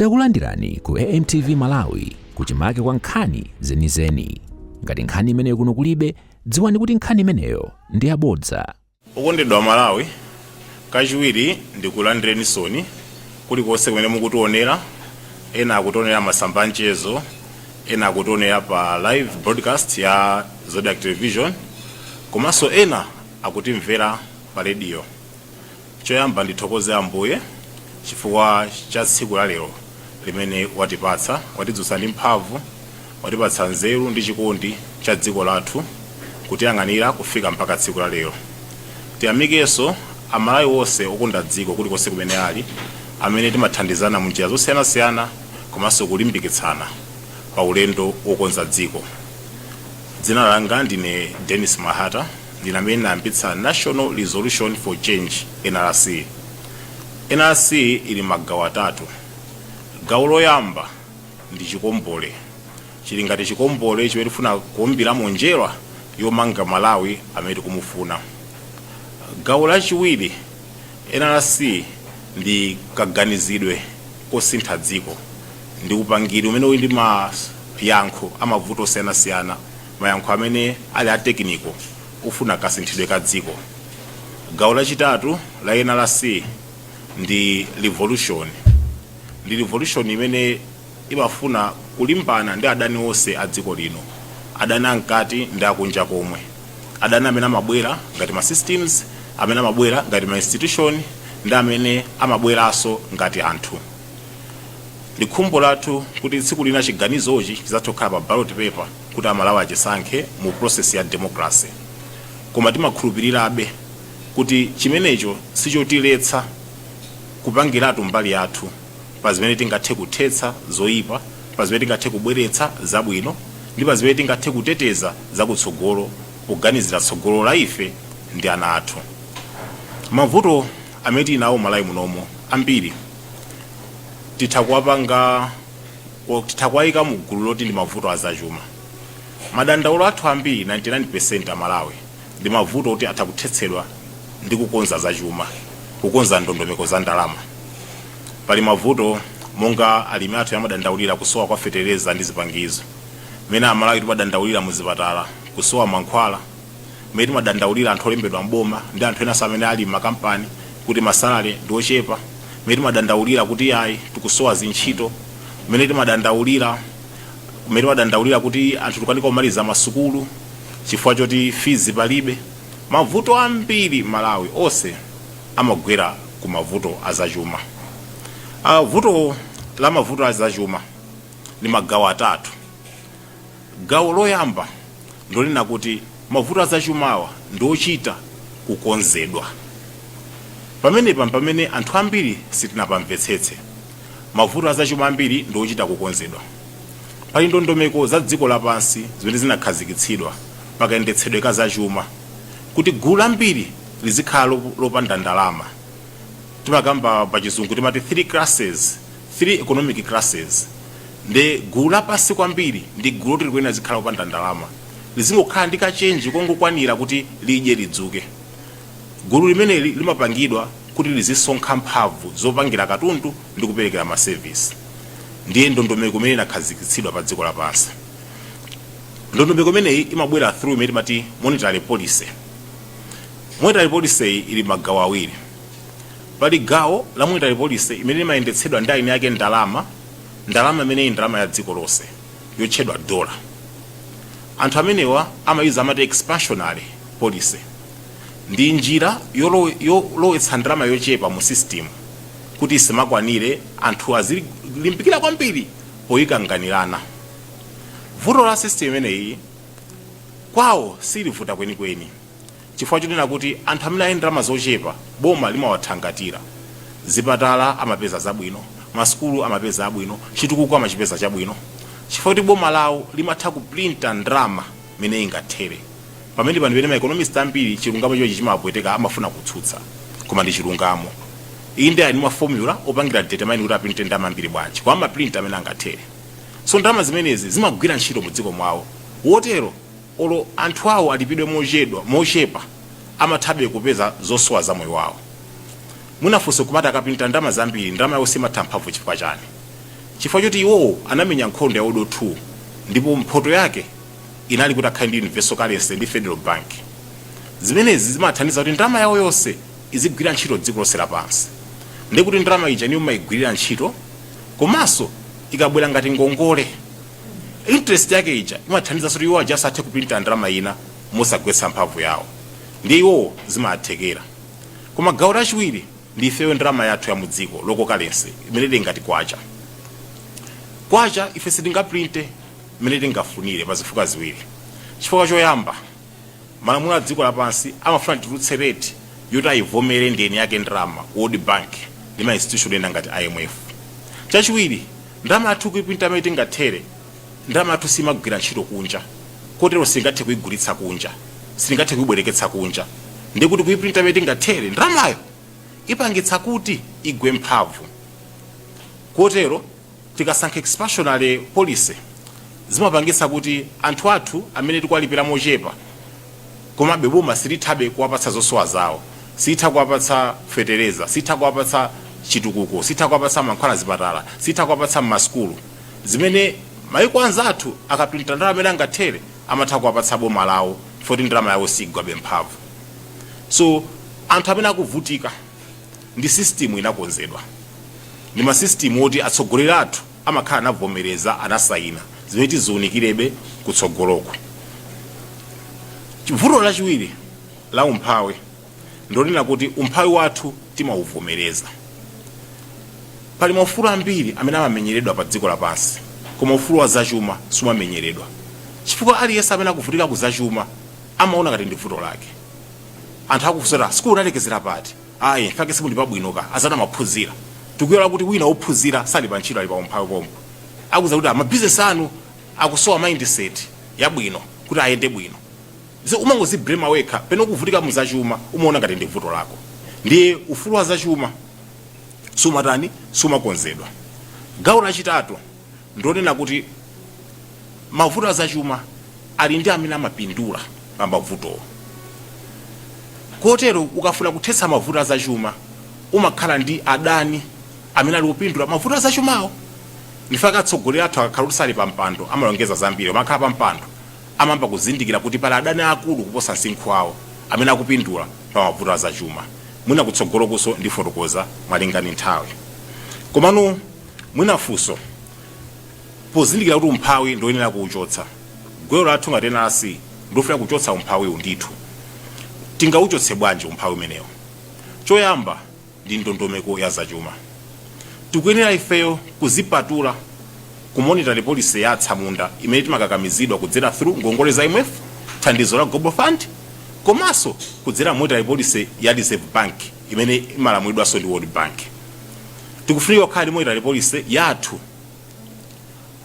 Takulandirani ku AMTV Malawi kuchimake kwa nkhani zenizeni. Ngati nkhani imeneyo kuno kulibe, dziwani kuti nkhani imeneyo ndi yabodza. Okondedwa Malawi, kachiwiri ndikulandireni soni kulikonse kumene mukutionera, ena akutionera masamba mchezo, ena akutionera pa live broadcast ya Zodiac Television, komanso ena akutimvera pa radio. Choyamba ndithokoze Ambuye chifukwa cha tsiku la lero limene watipatsa, watidzutsa ndi mphamvu, watipatsa nzeru ndi chikondi cha dziko lathu kutiyang'anira kufika mpaka tsiku la lero. Tiyamikenso Amalawi wonse okonda dziko kulikonse kumene ali, amene timathandizana mu njira zosiyanasiyana komanso kulimbikitsana pa ulendo wokonza dziko. Dzina langa ndine Denis Mahata, ndine amene ndayambitsa National Resolution for Change NRC. NRC ili magawo atatu. Gawo loyamba ndi chikombole. Chili ngati chikombole chimene tifuna kuombiramo njerwa yomanga Malawi amene tikumufuna. Gawo lachiwiri, NRC ndi kaganizidwe kosintha dziko. Ndi upangiri umene uli ndi mayankho amavuto osiyanasiyana, mayankho amene ali atekiniko ufuna kasinthidwe ka dziko. Gawo lachitatu la NRC ndi revolution. Ndi revolution imene imafuna kulimbana ndi adani onse a dziko lino, adani ankati ndi akunja komwe, adani amene amabwera ngati ma systems, amene amabwera ngati ma institution, ndi amene amabweranso ngati anthu. Ndi khumbo lathu kuti tsiku lina chiganizochi chidzatokhala pa ballot paper kuti Amalawi achisankhe mu process ya democracy. Koma timakhulupirirabe kuti chimenecho sichotiletsa kupangiratu mbali yathu pa zimene tingathe kuthetsa zoyipa, pa zimene tingathe kubweretsa zabwino, ndi pa zimene tingathe kuteteza zakutsogolo, kuganizira tsogolo la ife ndi ana athu. Mavuto amene tinawo Malawi munomo ambiri titakwayika mu gulu loti ndi mavuto azachuma. Madandaulo athu ambiri 99% a Malawi ndi mavuto oti atha kuthetsedwa ndi kukonza zachuma, kukonza ndondomeko za ndalama. Pali mavuto monga alimi athu yamadandaulira kusowa kwa fetereza ndi zipangizo, mena Amalawi timadandaulira mu zipatala kusowa mankhwala, mene timadandaulira anthu olembedwa mboma ndi anthu ena amene ali makampani kuti masalale ndi ochepa, mene timadandaulira kuti ayi tikusowa zintchito, mene timadandaulira kuti anthu tikukanika kumaliza masukulu chifukwa choti fees palibe. Mavuto ambiri Malawi onse amagwera ku mavuto azachuma. Vuto la mavuto azachuma ni magawo atatu. Gawo loyamba ndolina kuti mavuto azachumawa ndochita kukonzedwa. Pamene anthu ambiri sitinapamvetsetse. Mavuto azachuma ambiri ndochita kukonzedwa. Pali ndondomeko za dziko lapansi zimene zinakhazikitsidwa pakayendetsedwe ka zachuma kuti gulu ambiri lizikhala lopanda ndalama. Timakamba pa chizungu timati 3 economic classes. Ndi gulu lapasi kwambiri ndi gulu loti likwena zikhala lopanda ndalama, lizingokhala ndi kachenji kongokwanira kuti lidye lidzuke. Gulu limeneli limapangidwa kuti lizisonkha mphamvu zopangira katundu ndi kupelekera ma service. Ndiye ndondomeko imene inakhazikitsidwa pa dziko lapansi. Ndondomeko imeneyi imabwera through imene timati monetary policy. Monetary policy ili magawo awiri. Pali gawo la monetary policy imene imayendetsedwa ndi aini yake ndalama imene ndalama ya dziko lonse yotchedwa dola. Anthu amenewa amayuza amati expansionary policy. Ndi njira yolowetsa ndalama yochepa mu system kuti isimakwanire anthu azilimbikira kwambiri poyikanganirana. Vuto la system imeneyi kwawo silivuta kwenikweni, chifukwa chonena kuti anthu amene ali ndalama zochepa boma limawathangatira. Zipatala amapeza zabwino, masukulu amapeza abwino, chitukuko amachipeza chabwino, chifukwa kuti boma lawo limatha kuprinta ndalama imene ingathere. Pamene ma economist ambiri chilungamo chochi chimapweteka amafuna kutsutsa, koma ndi chilungamo. Iyi ndi ali formula opangira determine kuti aprinte ndalama ambiri bwanji, kwa amaprinta amene angathere. So ndalama zimenezi zimagwira ntchito mu dziko mwawo. Wotero olo anthu awo alipidwe mochepa amathabe kupeza zosowa za moyo wawo. Munafunsa kumati akaprinta ndalama zambiri, ndalama yonse imatha mphamvu chifukwa chani? chifukwa choti iwo anamenya nkhondo ya World War II ndipo mphoto yake inali kuti akhale ndi universal currency ndi federal bank. Zimenezi zimathandiza kuti ndalama yawo yonse izigwira ntchito dziko lonse lapansi. Ndi kuti ndalama ija niyo mayigwirira ntchito komanso ikabwera ngati ngongole. Interest yake ija imathandiza kuti iwo aja asathe kuprinta ndalama ina mosagwetsa mphamvu yawo. Ndi iwo zimathekera. Koma gawo lachiwiri ndi ifeyo ndalama yathu ya mdziko local currency imene ngati kwacha. Kwacha ife sitingaprinte imene tingafunire pa zifukwa ziwiri. Chifukwa choyamba malamulo a dziko lapansi amafuna titulutse rate yoti ayivomere ndeni yake ndalama World Bank ndi ma institution ena ngati IMF. Chachiwiri ndalama yathu kuiprinta imene tingathere ndalama yathu simagwira ntchito kunja kotero singathe kuigulitsa kunja singathe kuibwereketsa kunja. Ndi kuti kuiprinta imene tingathere ndalamayo ipangitsa kuti igwe mphamvu. Kotero tikasankha expansionary policy zimapangitsa kuti anthu athu amene tikuwalipira mochepa komabe boma silithabe kuwapatsa zosowa zawo, sitha kuwapatsa fetereza, sitha kuwapatsa chitukuko, sitha kuwapatsa mankhwala zipatala, sitha kuwapatsa m'masukulu zimene mayiko anzathu akaprinta ndalama amene angathere amatha kuwapatsa boma lawo foti ndalama yawo sigwabe mphamvu. So anthu amene akuvutika ndi system inakonzedwa. Ndi ma system oti atsogoleri athu amakhala anavomereza anasayina zimene tiziunikirebe kutsogoloko. Vuto lachiwiri la umphawi ndonena kuti umphawi wathu timauvomereza. Pali maufulu ambiri amene amamenyeredwa pa dziko lapansi koma ufulu wa zachuma sumamenyeredwa. Chifukwa aliyense amene akuvutika ku zachuma amaona ngati ndi vuto lake. Anthu akufunsira sikulu unalekezera pati ayi mfake simu ndi pabwinoka azana maphunzira tikuyola kuti wina ophunzira sali pa ntchito ali pa umphawi pomwe. Akuza kuti amabizinesi anu akusowa mindset yabwino kuti ayende bwino. Umangozibrema wekha peno kuvutika mu zachuma umaona ngati ndi vuto lako. Ndiye ufulu wa zachuma sumatani sumakonzedwa. Gawo lachitatu ndonena kuti mavuto a zachuma ali ndi amene amapindula pa mavuto. Kotero ukafuna kuthetsa mavuto a zachuma umakhala ndi adani amene ali kupindula mavuto a zachumawo. Ndifaka atsogoleri athu akakhala sali pa mpando amalongeza zambiri amakhala pa mpando amamba kuzindikira kuti pali adani akulu kuposa msinkhu wawo amene akupindula pa mavuto a zachuma. Mwina kutsogolokuso ndifotokoza malingana nthawi. Komano mwina funso pozindikira kuti umphawi ndoyenera kuuchotsa. Gwero lathu ngati NRC ndofuna kuchotsa umphawi ndithu. Tingauchotse bwanji umphawi umenewo? Choyamba ndi ndondomeko ya zachuma. Tikuyenera ifeyo kuzipatula kumonitari policy ya atsamunda imene timakakamizidwa kudzera through ngongole za IMF, thandizo la Global Fund, komanso kudzera monetary policy ya Reserve Bank imene imalamulidwanso ndi World Bank. Tikufunika kukhala monetary policy yathu.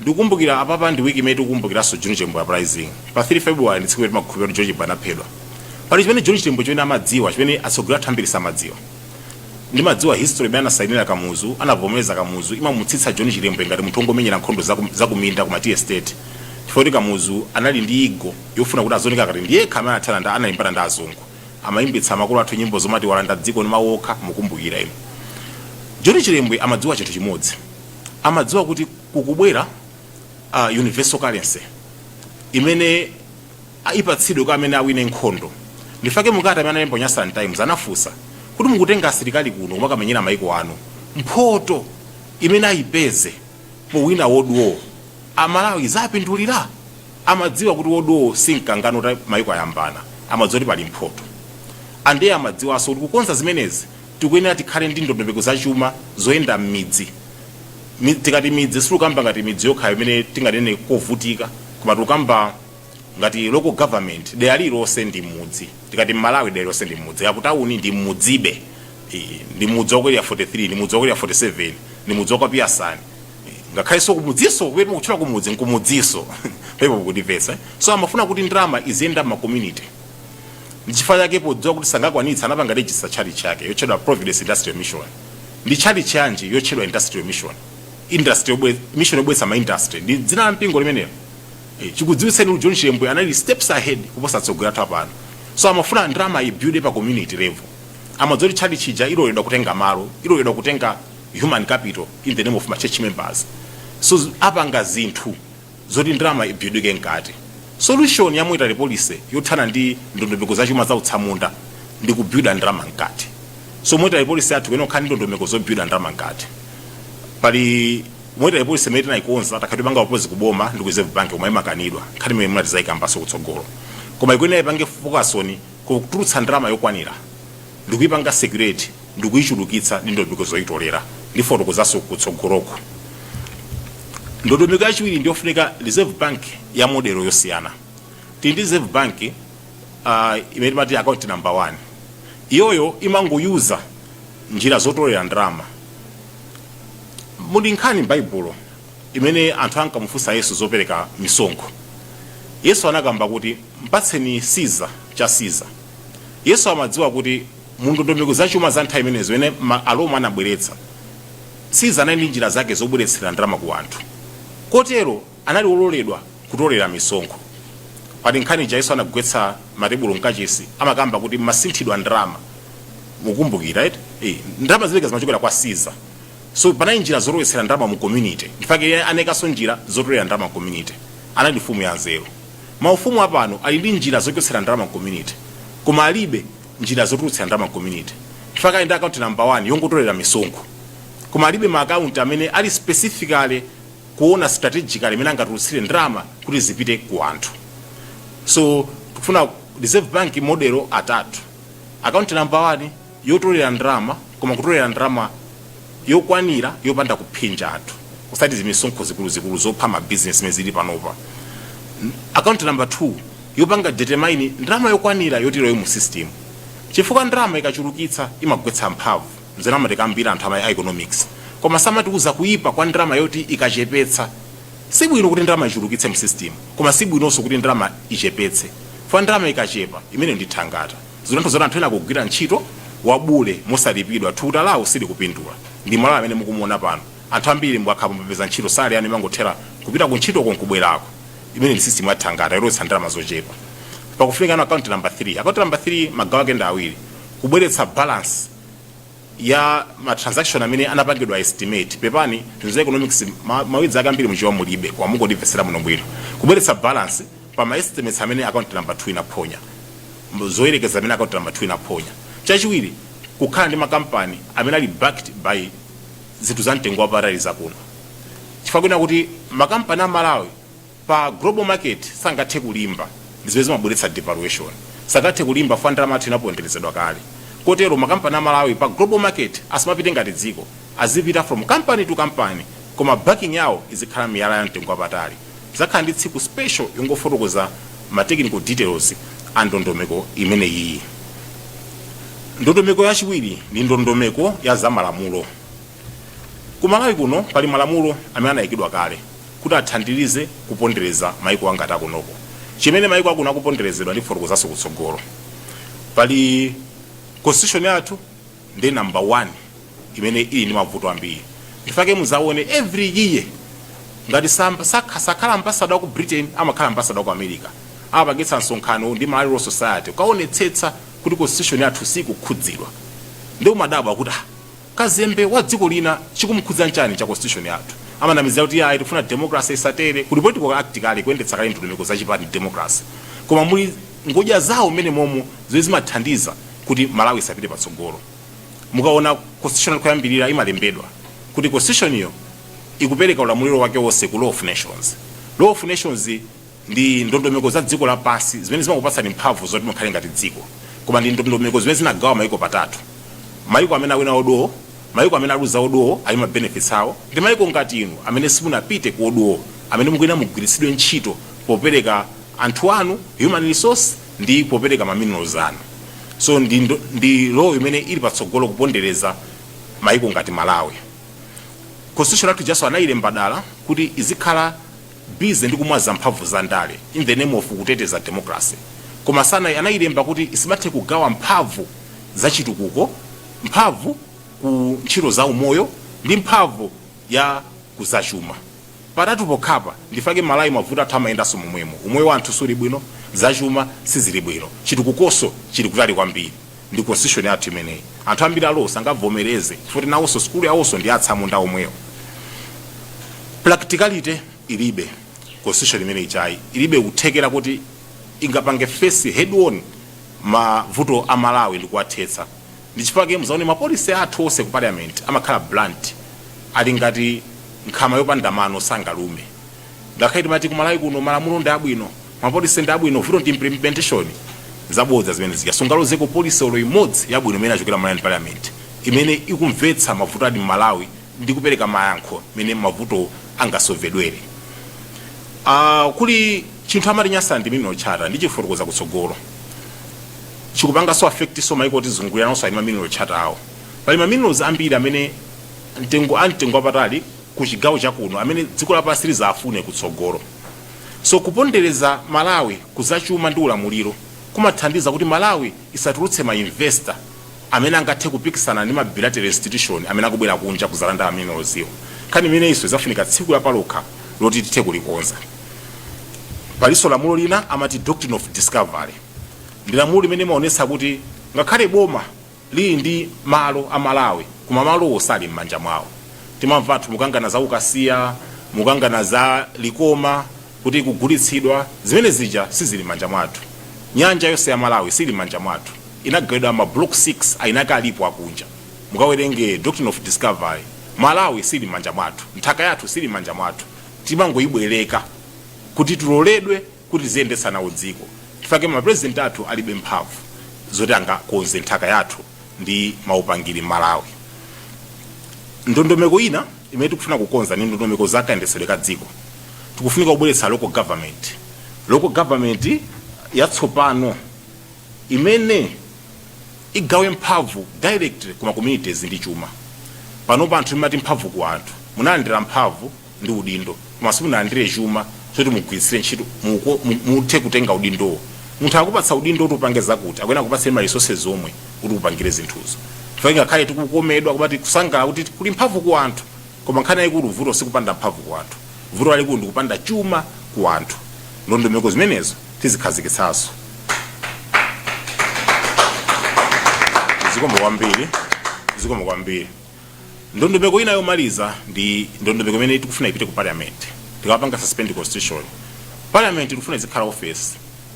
Ndikukumbukira apapa ndi wiki imene tikukumbukiranso John Chembo uprising. Pa 3 February ndi tsiku limene makhupiro George panaphedwa. Pali chimene John Chembo chimene amadziwa chimene atsogoleri athu ambiri samadziwa. Ndi madziwa history imene anasayinira Kamuzu, anavomereza Kamuzu imamutsitsa John Chembo ngati munthu ongomenyera nkhondo za kuminda ku Mati Estate. Chifukwa Kamuzu anali ndi ego yofuna kuti azonika ngati ndiye yekha amene athana analimbana ndi azungu. Amayimbitsa makolo athu nyimbo zomati walanda dziko ni mawokha mukumbukira ino. John Chembo amadziwa chinthu chimodzi. Amadziwa kuti kukubwera universal currency imene ipatsidwe kwa amene awine nkhondo. Ndifake mukati amene alembonya Sun Times anafunsa kuti mukutenga asilikali kuno kumakamenyera mayiko anu mphoto imene ayipeze powina World War amalawi zapindulira. Amadziwa kuti World War sinkangano ta mayiko ayambana, amadziwa kuti pali mphoto. Ande amadziwanso kuti kukonza zimenezi tikuyenera tikhale ndi ndondomeko zachuma zoyenda m'midzi. Tikati midzi situkamba ngati midzi yokha imene tinganene kovutika koma tukamba ngati local government dera lilonse ndi mudzi. Tikati Malawi dera lilonse ndi mudzi, yakutauni ndi mudzibe, ndi mudzi wakwera 43, ndi mudzi wakwera 47, ndi mudzi wakwapia sani. Ngakhaleso kumudziso kwete kuchula kumudzi nkumudziso pepo kudivesa. So amafuna kuti ndalama iziyenda ma community. Ndichifukwa chake podziwa kuti sangakwanitsa anapanga register chali chake yotchedwa Providence Industrial Mission. Ndi chali chanji yotchedwa Industrial Mission. Industrial mission yobwetsa ma industry ndi dzina la mpingo limenelo. Chikudziwitseni John Chembo anali steps ahead kuposa atsogoleri athu apano. So amafuna ndalama ibuild pa community level. Amadzoti chali chija iloledwa kutenga malo, iloledwa kutenga human capital in the name of my church members. so apanga zinthu zoti ndalama ibhidwike nkati. Solution ya monetary policy yothana ndi ndondomeko za chuma za utsamunda ndi kubuilda ndalama nkati. So monetary policy yathu kwene okhani ndondomeko zobuilda ndalama nkati. Pali monetary policy imene tinayikonza takhati panga opozi kuboma ndi ku Reserve Bank komwe imakanidwa nkhani imene munatizayikambasa kutsogolo. Koma ikwene ipange focus on kutulutsa ndalama yokwanira ndi kuyipanga security ndi kuyichulukitsa ndi ndondomeko zoyitolera ndi fotokozaso kutsogoloko. Ndondomeko yachiwiri ndiyofunika Reserve Bank ya modelo yosiyana. Tindi Reserve Bank imene mati account number 1. Iyoyo imangoyuza njira zotolera ndalama. Muli nkhani m'Baibulo imene anthu ankamufunsa Yesu zopereka misonkho. Yesu anakamba kuti mpatseni Caesar cha Caesar. Yesu amadziwa kuti mundondomeko za chuma za nthawi imenezo ene Aroma anabweretsa. Caesar anali ndi njira zake zobweretsera ndalama ku anthu. Kotero anali ololedwa kutolera misonkho. Pali nkhani ja Yesu anagwetsa matebulo mkachisi amakamba kuti masinthidwa ndalama. Mukumbukira right? Ndalama zileka zimachokera kwa Caesar. So panali njira zolowetsera ndalama mu community. Ndifake anekaso njira zotolera ndalama mu community. Anali mfumu ya nzeru. Maufumu apano ali ndi njira zochotsera ndalama mu community. Koma alibe njira zotulutsa ndalama mu community. Ndifake ndi account number 1 yongotolera misonkho. Koma alibe ma account amene ali specifically kuona strategically imene angatulutsire ndalama kuti zipite ku anthu. So tufuna Reserve Bank modelo atatu. Account number 1 yotolera ndalama koma kutolera ndalama yokwanira yopanda kuphinja anthu. Usati zimisonkho zikulu zopha ma business mezili panopa. Account number 2 yopanga determine ndalama yokwanira yotiroyo mu system. Chifukwa ndalama ikachulukitsa imagwetsa mphamvu. Nzena matekambira anthu ama economics. Koma samatiuza kuipa kwa ndalama yoti ikachepetsa. Sibwino kuti ndalama ichulukitse mu system. Koma sibwinonso kuti ndalama ichepetse. Fa ndalama ikachepa imene ndi thangata. Zinthu zoti anthu ena kugwira ntchito wabule mosalipidwa thuta lawo sili kupindula. Ndi malo amene mukumuona pano. Anthu ambiri mbwakhapo mpeza ntchito sale yani mangothera kupita ku ntchito konkubwerako. Imene ndi system ya thangata yolowetsa ndalama zochepa. Pakufika na account number 3. Account number 3 magawo ake ndi awiri. Kubweretsa balance ya ma transaction amene anapangidwa estimate. Pepani tunzo economics mawidzi akambiri muchiwa mulibe kwa mungo ndivesera muno bwino. Kubweretsa balance pa ma estimates amene account number 2 inaponya. Zoyerekeza amene account number 2 inaponya. Chachiwiri kukhala ndi makampani amene ali backed by zinthu za mtengo wapatali zakuno. Chifukwa kuti makampani a Malawi pa global market sangathe kulimba ndizimene zimabweretsa devaluation. Sangathe kulimba fa ndalama yathu inaponderezedwa kale. Kotero makampani a Malawi pa global market asimapite ngati dziko, azipita from company to company, koma backing yawo izikhala miyala ya mtengo wapatali. Zakhala ndi tsiku special yongofotokoza ma technical details a ndondomeko imene iyi. Ndondomeko yachiwiri ndi ndondomeko ya zamalamulo. Ku Malawi kuno pali malamulo amene anayikidwa kale kuti athandirize kupondereza maiko angati akunoko. Chimene maiko akuno akuponderezedwa ndi fotokozaso kutsogolo. Pali constitution yathu ndi number 1 imene ili ndi mavuto ambiri. Ndifake muzaone every year ngati sakhala ambassador ku Britain amakhala ambassador ku America. Apangitsa msonkhano ndi Malawi Law Society ukaonetsetsa kuti constitution yathu sikukhudzidwa. Ndio madaba kuti kazembe wa dziko lina chikumkhudza nchani cha constitution yathu. Amanamizira kuti ayi tifuna democracy isatere kuti political act kale kuyendetsa kale ndondomeko zachipani democracy. Koma muli ngoja zawo mene momo zimathandiza kuti Malawi isapite patsogolo. Mukaona constitution kuyambirira imalembedwa kuti constitution iyo ikupeleka ulamuliro wake wonse ku law of nations. Law of nations ndi ndondomeko za dziko la pasi zimene zimakupatsa mphamvu zoti mukhale ngati dziko. Koma ndi ndondomeko zimene zinagawa maiko patatu. Maiko amene awina odowo, maiko amene aluza odowo ali ma benefits awo, ndi maiko ngati inu amene simunapite ku odowo, amene mukwina mugwiritsidwe ntchito popereka anthu anu, human resource ndi popereka ma minerals anu. So ndi law imene ili patsogolo kupondereza maiko ngati Malawi. Constitution yathu jaso anayilemba dala kuti izikhala busy ndi kumwaza mphamvu za ndale in the name of kuteteza democracy. Koma sana anayilemba kuti isimathe kugawa mphamvu za chitukuko, mphamvu ku ntchito za umoyo ndi mphamvu ya kuzachuma. Patatu pokhapa ndifake Malawi mavuto athu amayendanso momwemo. Umoyo wa anthu suli bwino, zachuma sizili bwino, chitukukoso chili kutali kwambiri. Ndi constitution yathu imeneyi. Anthu ambiri alo sangavomereze futi nawonso skulu yawonso ndi atsamunda omweyo. practicality ilibe constitution imene ichayi ilibe kuthekera kuti ingapange face head on mavuto a Malawi ndi kuwathetsa. Ndi chifukwa muzaone mapolisi athu onse ku parliament amakhala blunt ali ngati nkhama yopanda mano sangalume. Ngakhale timati ku Malawi kuno malamulo ndi abwino, mapolisi ndi abwino, vuto ndi implementation zabodza zimene zija. Sungalozeko polisi olo imodzi yabwino imene achokera Malawi parliament imene ikumvetsa mavuto adi Malawi ndi kupereka mayankho imene mavuto angasolvedwere. Kuli chinthu amati nyasa ndi mino chata ndi chifotokoza kutsogolo chikupanga so affect so maiko tizungulira nonso ali mamino chata awo. Pali mamino ambiri amene mtengo apatali ku chigawo chakuno amene dziko lapansi lizafune kutsogolo. So kupondereza Malawi kuzachuma ndi ulamuliro kumathandiza kuti Malawi isatulutse ma investor amene angathe kupikisana ndi ma bilateral institution amene akubwera kunja kuzalanda amino ziwo. Kani imene iso izafunika tsiku lapalokha loti tithe kulikonza. Paliso lamulo lina amati doctrine of discovery. Ndi lamulo limene maonesa kuti ngakhale boma lili ndi malo a Malawi kuma malo osali m'manja mwawo. Timamva anthu mukangana za ukasiya, mukangana za likoma kuti kugulitsidwa, zimene zija sizili m'manja mwathu. Nyanja yonse ya Malawi sili m'manja mwathu. Inagawidwa ma block 6 ainaka alipo akunja. Mukawerenge doctrine of discovery. Malawi sili m'manja mwathu, nthaka yathu sili m'manja mwathu. Timangoyibwereka kuti tuloledwe kuti ziyendetsa nawo dziko. Chifukwa ma president athu alibe mphamvu zoti angakonze nthaka yathu ndi maupangiri Malawi. Ndondomeko ina imene tikufuna kukonza ni ndondomeko zakayendetsedwe ka dziko. Tikufunika kubweretsa local government. Local government yatsopano imene igawe mphamvu direct kuma communities ndi chuma. Panopa anthu imati mphamvu ku anthu. Munalandira mphamvu ndi udindo. Koma simunalandire chuma soti mugwiritsire ntchito muthe kutenga udindo. Munthu akupatsa udindo kuti upange zakuti akuyena kupatsa ma resources omwe kuti upangire zinthuzo. Fanga khale tikukomedwa kubati kusangala kuti kuli mphamvu ku anthu koma nkhani yayikulu vuto sikupanda mphamvu ku anthu. Vuto alikulu ndi kupanda chuma ku anthu. Ndondomeko zimenezo tizikhazikitsaso. Zikomo kwambiri. Ndondomeko ina yomaliza ndi ndondomeko imene tikufuna ipite ku parliament. Tikapanga suspend constitution. Parliament tikufuna izikhala office.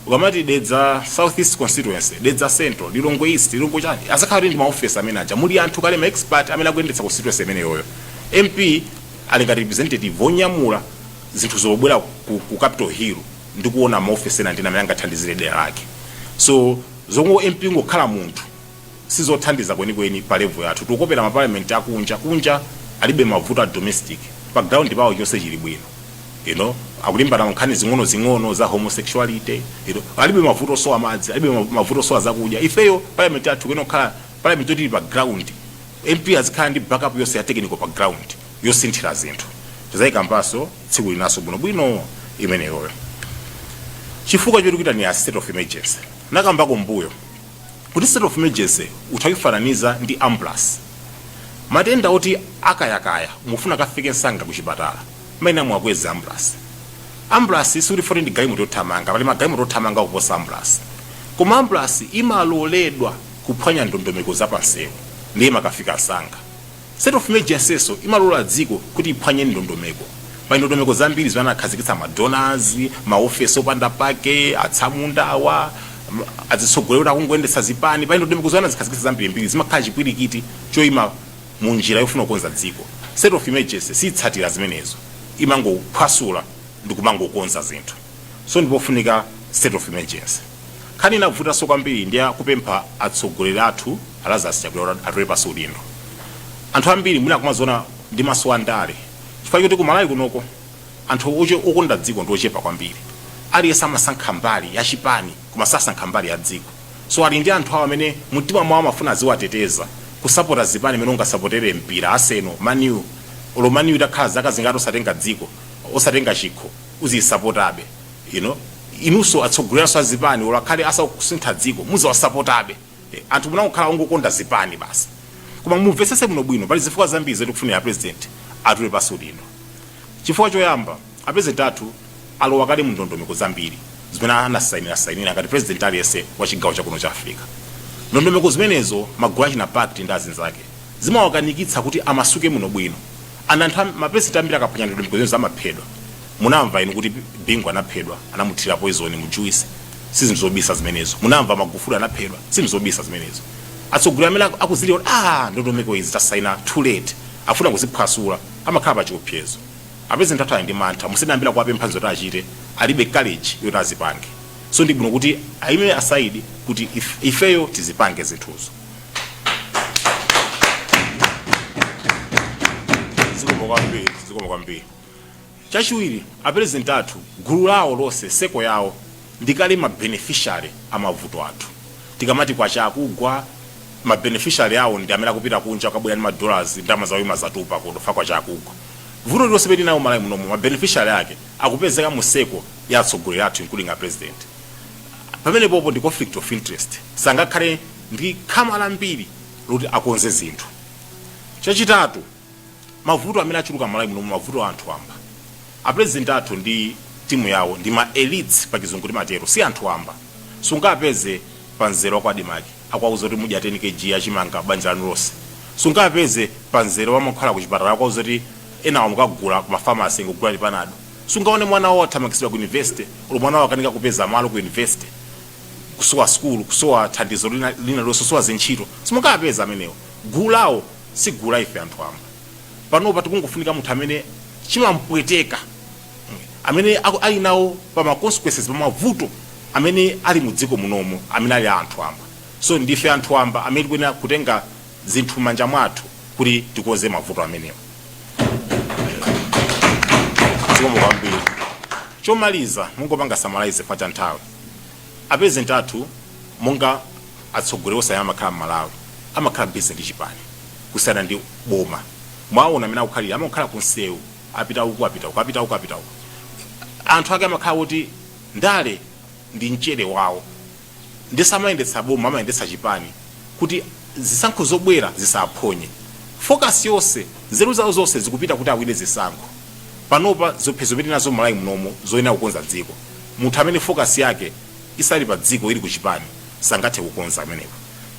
Ukamati dedza Southeast constituency, dedza Central, Lilongwe East, Lilongwe chani. Azakhala ndi ma office amene aja. Muli anthu kale ma expert amene akuyendetsa constituency imene yoyo. MP ali ngati representative onyamula zinthu zobwera ku Capitol Hill ndi kuona ma office ena ndina amene angathandizire dera lake. So zomwe MP ngokhala munthu sizothandiza kwenikweni pa level yathu. Tukopera ma parliament kunja alibe mavuto domestic. Pa ground pawo yonse chili bwino. Akulimbana nkhani zing'ono za homosexuality, alibe mavuto so amadzi, alibe mavuto so azakudya. Ifeyo parliament yathu kwenokhala parliament yoti pa ground. MP azikhala ndi backup yonse ya technical pa ground yosinthira zinthu. Tizayika mpaso tsiku linaso bwino imeneyo. Chifukwa choti kuita ni a state of emergency. Nakambako mbuyo kuti state of emergency utayifananiza ndi ambulance. Matenda oti akayakaya mufuna kafike nsanga ku chipatala. Maina mwakweza ambulance. Ambulance suri for ndi galimoto yothamanga, pali magalimoto yothamanga kuposa ambulance. Koma ambulance imaloledwa kuphwanya ndondomeko zapansewu ndiye makafika nsanga. State of emergency so imalola dziko kuti iphwanye ndondomeko. Pa ndondomeko zambiri zimene akhazikitsa ma donors, ma office opanda pake, atsamundawa, atsogoleri akungoyendetsa zipani. Pa ndondomeko zana zikhazikitsa zambiri zimakhala chipwirikiti choyima mu njira yofuna kukonza dziko. State of emergency sitsatira zimenezo. Imangophwasula ndi kumangokonza zinthu. So ndipofunika state of emergency. Khani nakuvuta so kwambiri ndiye kupempha atsogoleri athu alazasichakulira atolepa udindo. Anthu ambiri mwina kumazona ndi maso andale. Chifukwa kuti ku Malawi kunoko anthu okonda dziko ndi ochepa kwambiri. Aliyense amasankha mbali ya chipani koma sasankha mbali ya dziko. So ali ndi anthu awo amene mtima mwawo amafuna ziwateteza kusapota zipani imene ungasapotere mpira Arsenal, Man U. Olomani utakhala zaka zingati osatenga dziko, osatenga chikho, uzisapotabe. Inuso atsogoleri so zipani olakhale asa kusintha dziko, muziwasapotabe. Anthu munakhala ongokonda zipani basi. Koma mumvesese muno bwino pali zifukwa zambiri zoti kufunira president atolepa udindo. Chifukwa choyamba, a president athu alowa kale mu ndondomeko zambiri zimene anasainira ngati president aliyense wa chigawo chakuno cha Africa. Ndondomeko zimenezo magulu achina pact ndi azinzake zimawakanikitsa kuti amasuke muno bwino. anthu mapresident ambiri akaphwanyandidwa mikozi zamaphedwa munamva inu kuti Bingu anaphedwa anamuthira poison mu juice sizinthu zobisa zimenezo munamva Magufuli anaphedwa sizinthu zobisa zimenezo atsogoleri amene akuzilira ndondomeko izi tasaina too late afuna kuziphwasula amakhala pa chiopsezo apresident athu ali ndi mantha musidambira kuwapempha zoti achite alibe courage yoti azipange so ndi bwino kuti ayime aside kuti ifeyo tizipange zinthuzo. Zikomo kwambiri. Chachiwiri apresident athu gulu lawo lonse seko yawo ndikali ma beneficiary amavuto athu tikamati kwa chakugwa ma beneficiary yawo ndi amene akupita kunja kabwera ndi $, ndama zawo imazatupa kudofa kwa chakugwa vuto lonse beti nawo malayi munomu ma beneficiary yake akupezeka museko ya atsogoleri athu including a president pamene popo ndi conflict of interest sangakhale ndi khama lambiri loti akonze zinthu. Chachitatu mavuto amene achuluka malayi munomu mavuto anthu amba apresident athu ndi timu yawo ndi ma elites pa kizungu matero si anthu amba sungapeze panzero kwa dimaki akwauza kuti mudya 10 kg achimanga banja lanu lonse sungapeze panzero wamakhala ku chipatala akwauza kuti ena wamukagula ku mafamasi ngogula lipanado sungaone mwana wawo athamakisira ku university uli mwana wawo akanika kupeza malo ku university kusowa school kusowa thandizo lina lososowa zintchito simungapeza amenewo gulu lawo si gulu la ife anthu amba panopa tikungofunika munthu amene chimampweteka amene ali nawo pa ma consequences pa mavuto amene ali mu dziko munomu amene ali anthu amba so ndife anthu amba amene tikuyena kutenga zinthu manja mwathu kuti tikoze mavuto amenewo. Zikomo kwambiri. Chomaliza mungopanga summarize kwa chanthawi apresident athu monga atsogoleri osayama khala Malawi amakhala busy ndi chipani kusiyana ndi boma mwaona amene akukhalira amakhala kunsewu apita uku anthu ake amakhala kuti ndale ndi mchere wawo ndisamayendetsa boma amayendetsa chipani kuti zisankho zobwera zisaphonye focus yonse nzeru zawo zonse zikupita kuti awine zisankho panopa zophezo peti nazo Malawi munomo zoyena kukonza dziko munthu amene focus yake isali pa dziko ili ku chipani sangathe kukonza amenepo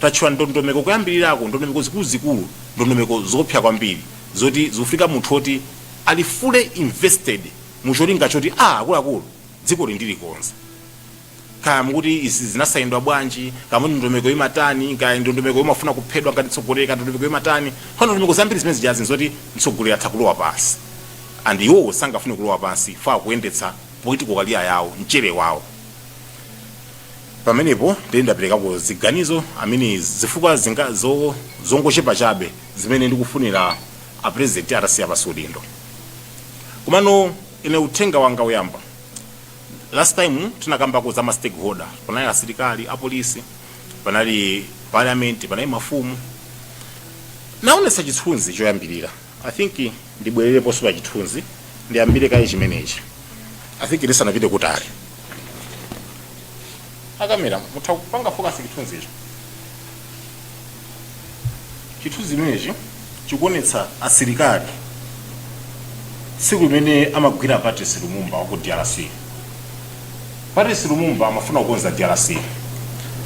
tachwa ndondomeko kuyambirirako ndondomeko zikuluzikulu ndondomeko zopsa kwambiri zoti zikufika munthu oti ali fully invested mucholinga choti akuluakulu dziko lindilikonza kaya mukuti izi zinasayindwa bwanji kama ndondomeko imatani kaya ndondomeko imafuna kuphedwa ngati mtsogoleri ndondomeko imatani kwa ndondomeko zambiri zimene zijazi nzoti mtsogoleri atha kulowa pansi and iwo sangafune kulowa pansi fa kuyendetsa political career yawo mchere wawo pamenepo ndaperekapo ziganizo amene zifukwa zongochepa chabe zimene ndikufunira apresident atasiya pasudindo komano ine uthenga wanga uyamba last time tinakambako za ma stakeholder panali asilikali apolisi panali parliament panali mafumu naonesa chithunzi choyambirira I think ndibwererepo pa chithunzi ndiyambire kaye chimenechi I think lisanapite kutali akamera mutha kupanga focus chithunzi icho chithunzi chimenechi chikuonetsa asilikali siku limene amagwira Patrice Lumumba ku DRC. Patrice Lumumba amafuna kukonza DRC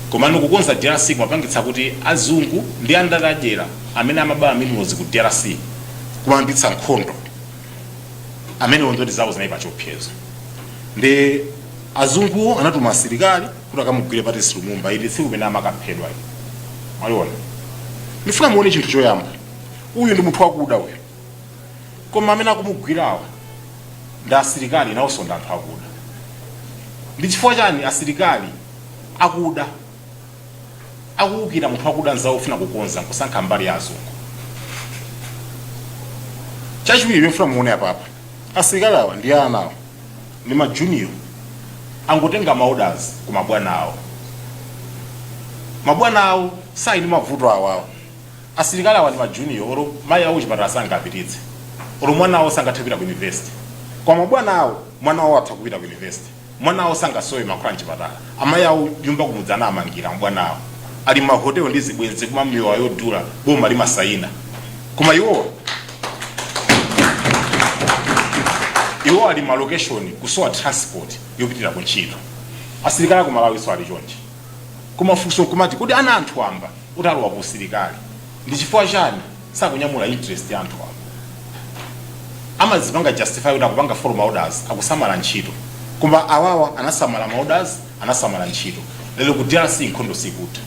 komano kukonza DRC kumapangitsa kuti azungu ndi andale amene amabaya minerals ku DRC kumayambitsa nkhondo amene ondoti zawo zinaipa chiopsezo ndi azungu anatuma asilikali kuti akamugwire Patrice Lumumba ili siku limene amakaphedwa ili mwayiona ndifuna muone chinthu choyamba uyu ndi munthu wakuda uyu koma amene akumugwirawa ndi asilikali nawonso ndi anthu akuda ndi chifukwa chani asilikali akuda akuwukira munthu wakuda nzawo ufuna kukonza nkusankha mbali ya azungu. Chachiwiri ndifuna muone apapa asilikali awa ndi anawo ndi ma junior angotenga ma orders ku mabwana awo saini mavuto awawo asilikali awa ndi ma junior oro mayi awo chipatala sangapititse oro mwana awo sangathe kupita ku university kwa mabwana awo mwana awo atha kupita ku university mwana awo sangasowe makhala chipatala amayi awo nyumba kumudzana amangira mabwana awo ali ma hotel ndi zibwenzi kuma mliwa yodula boma limasaina kuma iwo ali ma location kusowa transport yopitira ku ntchito asilikali ku Malawi so ali chonchi kumafunso kumati kuti ana anthu amba utalowa ku asilikali ndi chifukwa chani sakunyamula interest ya anthu amba amazipanga justify kuti akupanga follow ma orders akusamala ntchito koma awawa anasamala ma orders anasamala ntchito lero ku DRC nkhondo sikuti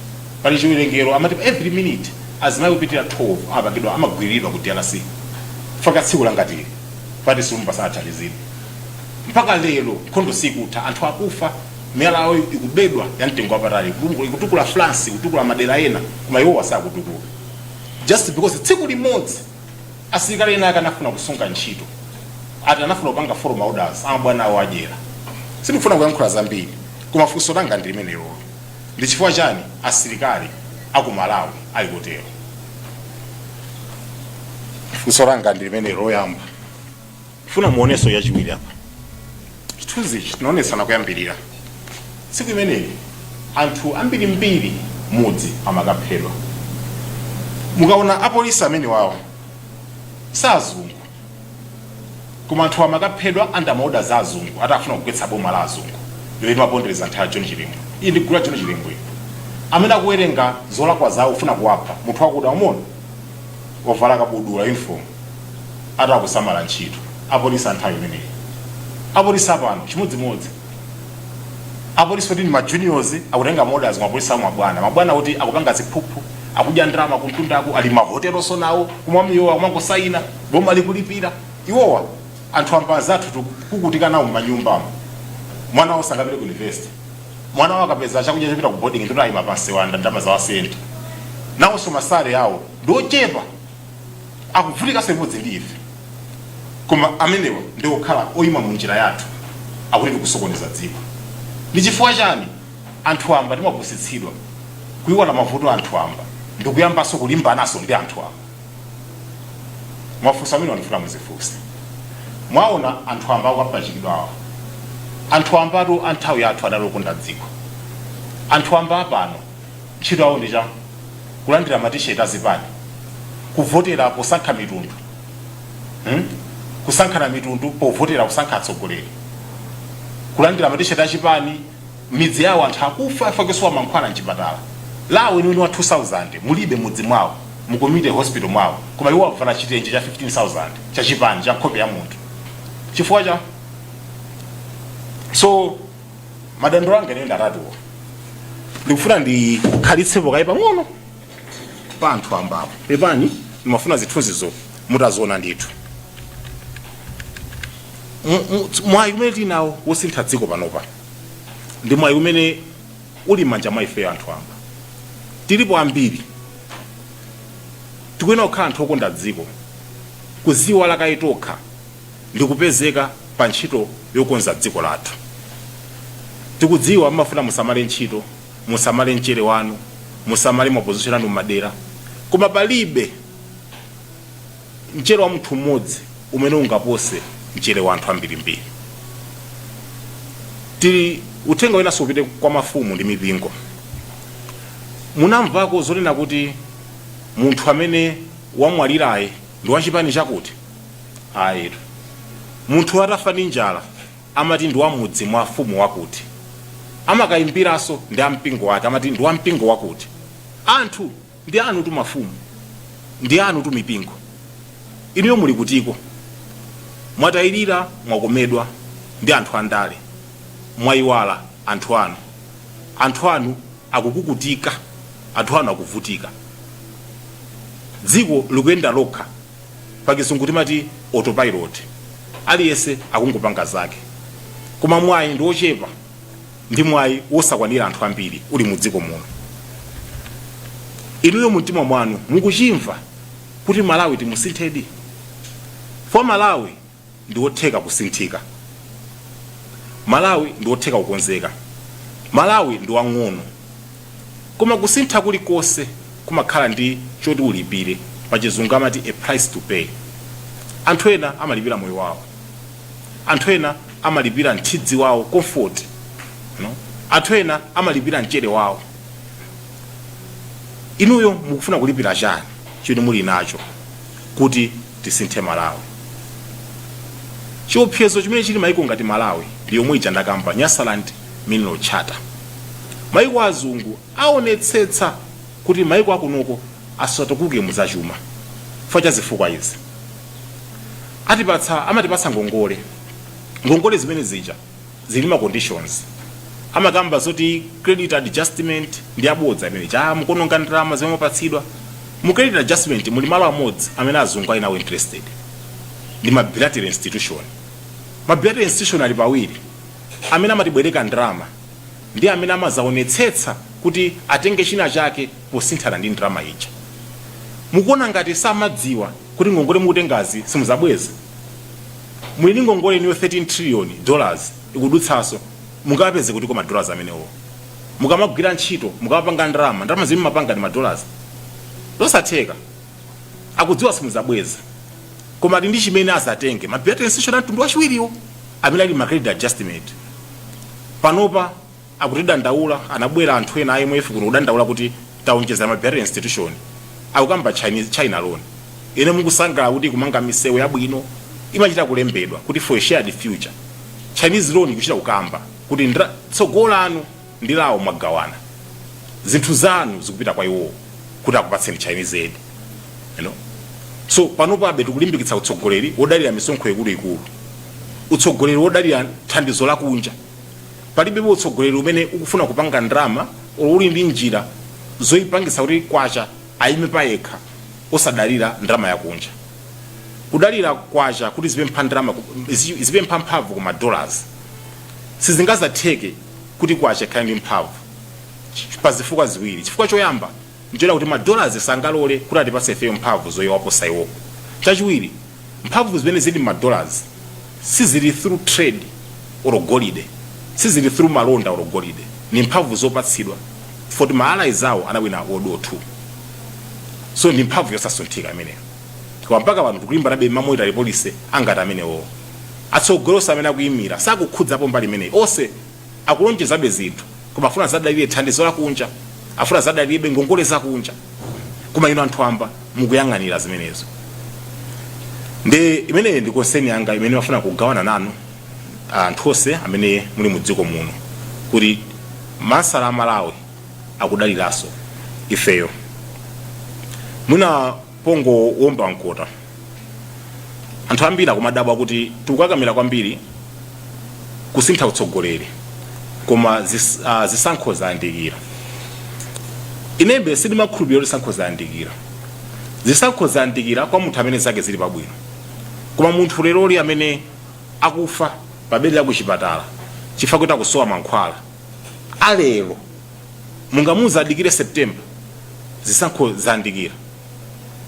pali chiwerengero amati every minute azimayi kupitira 12 amapangidwa amagwiridwa ku DRC faka tsiku langatili pati sumba sanathandizire mpaka lero nkhondo sikuti anthu akufa miyala yawo ikubedwa ya mtengo wapatali ikutukula France ikutukula madera ena koma iwo wasakutukula just because tsiku limodzi asilikali ena akanafuna kusunga ntchito ati anafuna kupanga follow ma orders amabwana awo ajera sindikufuna kuyankhula zambiri koma funso langa ndi limenelo ndi chifukwa chani asilikali aku Malawi ali kutero funso langa ndi limenelo yamba funa muoneso yachiwiri apa chithunzi chinoonetsana kuyambirira tsiku imeneyi anthu ambiri mbiri mudzi amakaphedwa mukaona apolisi amene wawo sazungu koma anthu amakaphedwa under ma orders azungu atafuna kugwetsa boma la azungu lero mapondereza nthawi John Chilimwe iyi ndi gulu la John Chilimwe amene akuwerenga zolakwa zawo ufuna kuwapha munthu wakuda umona wavala kabudula uniform atakusamala ntchito apolisi anthawi imeneyi apolisi apano chimodzimodzi apolisi kuti ma juniors akutenga models mapolisi mabwana kuti akupanga ziphuphu akudya ndrama kuntundako ali mahotelo sonawo kumwamiyo akumangosayina boma likulipira iwowa anthu ambaza athu kukutika nawo manyumbamo mwana osangapite ku university mwana wakapeza chakudya chopita ku boarding ndona ayima pansi wanda ndama za wasenti nawo so masale yawo ndochepa akuvutika semodzi ndife koma amenewa ndiwo khala oyima mu njira yathu akuti kusokoneza dziko ndi chifukwa chani anthu amba timapusitsidwa kuiwala mavuto anthu amba ndikuyambaso kulimbanaso ndi anthu amba mwafunsa amene wanifuna muzifunse mwaona anthu amba akapachikidwa awa anthu ambatu anthawi yathu adalokonda dziko anthu amba apano ntchito awo ndi cha kulandira matisheti azipani kuvotera posankha mitundu kusankhana mitundu povotera kusankha atsogoleri kulandira matisheti achipani midzi yawo anthu akufa afakeswa mankhwala mchipatala lawo inu wa 2000 mulibe mudzi mwawo mukomite hospital mwawo koma iwo avala chitenje cha 15000 cha chipani cha nkhope ya munthu chifukwa cha so madandolo anga nenda atatuwa ndikufuna ndikhalitsepo kayi pang'ono pa anthu ambapo pepani ndimafuna zithunzizo mutaziona ndithu mwayi umene tinawo wosintha dziko panopa ndi mwayi umene uli manja mwa ife anthu amba tilipo ambiri tikuyenera kukhala anthu okonda dziko kuziwa lakayi tokha ndikupezeka pa ntchito yokonza dziko lathu tikudziwa mmafuna musamale ntchito musamale mchere wanu musamale mapozishoni anu m'madera koma palibe mchere wa munthu mmodzi umene ungapose mchere wa anthu ambirimbiri tili uthenga wina supite kwa mafumu ndi mipingo munamvako zonena kuti munthu amene wamwalirayi ndi wachipani chakuti ayitu munthu atafa ndi njala amati ndi wamudzi mwa mfumu wakuti amakayimbiranso ndi ampingo wake amati ndi wampingo wakuti anthu ndi anu tu mafumu ndi anu tu mipingo inuyo muli kutiko mwatayilira mwakomedwa ndi anthu andale mwayiwala anthu anu akukukutika anthu anu akuvutika dziko likuyenda lokha pakizungu timati autopilot aliyese akungopanga zake koma mwayi ndi ochepa ndi mwayi wosakwanira anthu ambiri uli mu dziko muno inuyo mumtima mwanu mukuchimva kuti Malawi timusinthedi for Malawi ndi wotheka kusinthika Malawi ndi wotheka kukonzeka Malawi ndi wang'ono koma kusintha kulikonse kumakhala ndi choti ulipire pachizungu amati a price to pay anthu ena amalipira moyo wawo anthu ena amalipira nthidzi wawo comfort anthu ena amalipira mchere wawo inuyo mukufuna kulipira chani choti muli nacho kuti tisinthe Malawi chiopsezo chimene chili mayiko ngati Malawi ndi yomwe ija ndakamba Nyasaland Mineral Charter mayiko azungu aonetsetsa kuti mayiko akunoko asatukuke muzachuma fa cha zifukwa izi amatipatsa ngongole zimene zija zili ma conditions amakamba zoti credit adjustment ndi abodza imene mukononga ndalama zimene mupatsidwa mu credit adjustment muli malo amodzi amene azungu ali nawo interested ndi ma bilateral institution. Ma bilateral institution ali pawiri amene amatibwereka ndalama ndi amene amazaonetsetsa kuti atenge china chake posinthana ndi ndalama ija. Mukuona ngati samadziwa kuti ngongole mukutengazi simuzabweza. Muli ndi ngongole niyo $13 trillion ikudutsaso mungapeze kuti koma dollars amenewo. Mukamagwira ntchito mukapanga ndalama zimene mapanga ndi $. Losatheka. Akudziwa simuzabweza. Koma ndi chimene azatenge ma bilateral institution atundu wachiwiriwo amene ali ma credit adjustment. Panopa akutidandaula anabwera anthu ena IMF kuti kudandaula kuti taonjeza ma bilateral institution akukamba China loan. Ine mukusangala kuti kumanga misewu yabwino imachita kulembedwa kuti for a shared future. Chinese loan kuchita kukamba kuti tsogolo lanu ndi lawo mwagawana. Zinthu zanu zikupita kwa iwo kuti akupatseni Chinese aid. So panopa abe tikulimbikitsa utsogoleri wodalira misonkho ikulu. Utsogoleri wodalira thandizo la kunja. Palibe utsogoleri umene ukufuna kupanga ndalama uli ndi njira zoyipangisa kuti kwacha ayime payekha osadalira ndalama ya kunja. Kudalira kwacha kuti zibe mphamvu kuma dollars sizingazatheke kuti kwacha ikhale ndi mphamvu pa zifukwa ziwiri. Chifukwa choyamba ndiona kuti ma dollars sangalole kuti atipatse ife mphamvu zoyiwapo saiwoko. Chachiwiri mphamvu zimene zili ma dollars sizili through trade or golide, sizili through malonda or golide, ni mphamvu zopatsidwa for the allies awo anawina World War II. So ni mphamvu yosasunthika imeneyo. Kwa mpaka vanhu tikulimba nabe mamoita police angati amenewo atsogolosa amene akuyimira sakukhudzapo mbali imeneyi onse akulonjezabe zinthu koma afuna zadalire thandizo la kunja, afuna zadalire ngongole za kunja. Koma ino anthu amba mukuyang'anira zimenezo. Ndi imeneyi ndi konseni yanga imene wafuna kugawana nanu anthu onse amene muli mu dziko muno kuti masala Malawi akudaliraso ifeyo. Muna pongo womba nkota anthu ambiri akumadabwa kuti tikukakamira kwambiri kusintha utsogoleri koma zisankho zayandikira. Inembe sindimakhulupirira kuti zisankho zayandikira. Zisankho zayandikira kwa munthu amene zake zili pabwino. Koma munthu leroli amene akufa pa bedi la kuchipatala chifukwa kuti akusowa mankhwala alero mungamuza adikire September zisankho zayandikira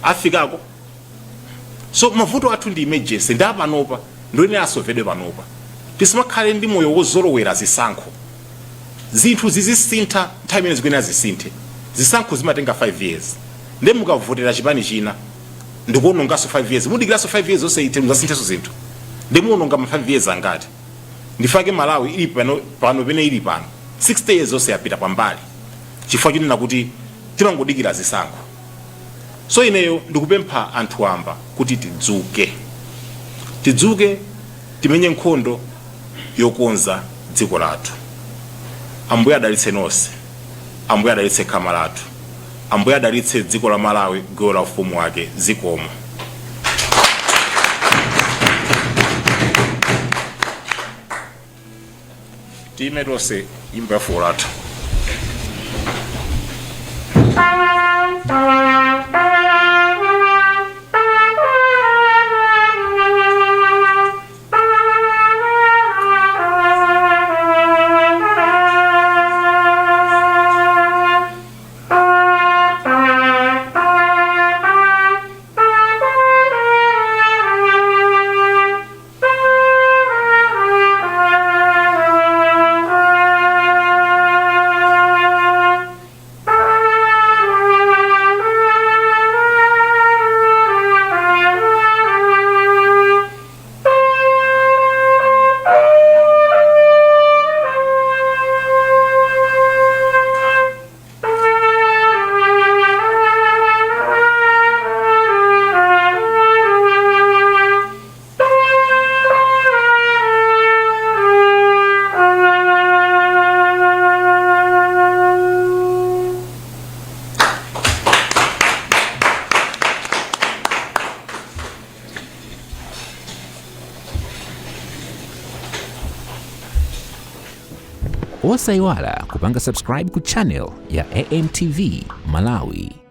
afikako. So mavuto athu ndi emergency ndapanopa ndone asovedwe panopa. Tisimakhale ndi moyo wozolowera zisankho. Zinthu zizisintha nthawi imene zikwena zisinthe. Zisankho zimatenga 5 years. Nde mukavotera chipani china ndikuonongaso 5 years. Mudikiraso 5 years onse ite muzasinthaso zinthu. Nde muononga ma 5 years angati. Ndifake Malawi ili pano pene ili pano 60 years onse yapita pambali. Chifukwa chinena kuti timangodikira zisankho. So ineyo ndikupempha anthu amba kuti tidzuke timenye nkhondo yokonza dziko lathu. Ambuye adalitse nonse, ambuye adalitse khama lathu, ambuye adalitse dziko la Malawi gawo la ufumu wake. Zikomo. Time tonse imba ya fuko lathu. osayiwala kupanga subscribe ku channel ya AMTV Malawi.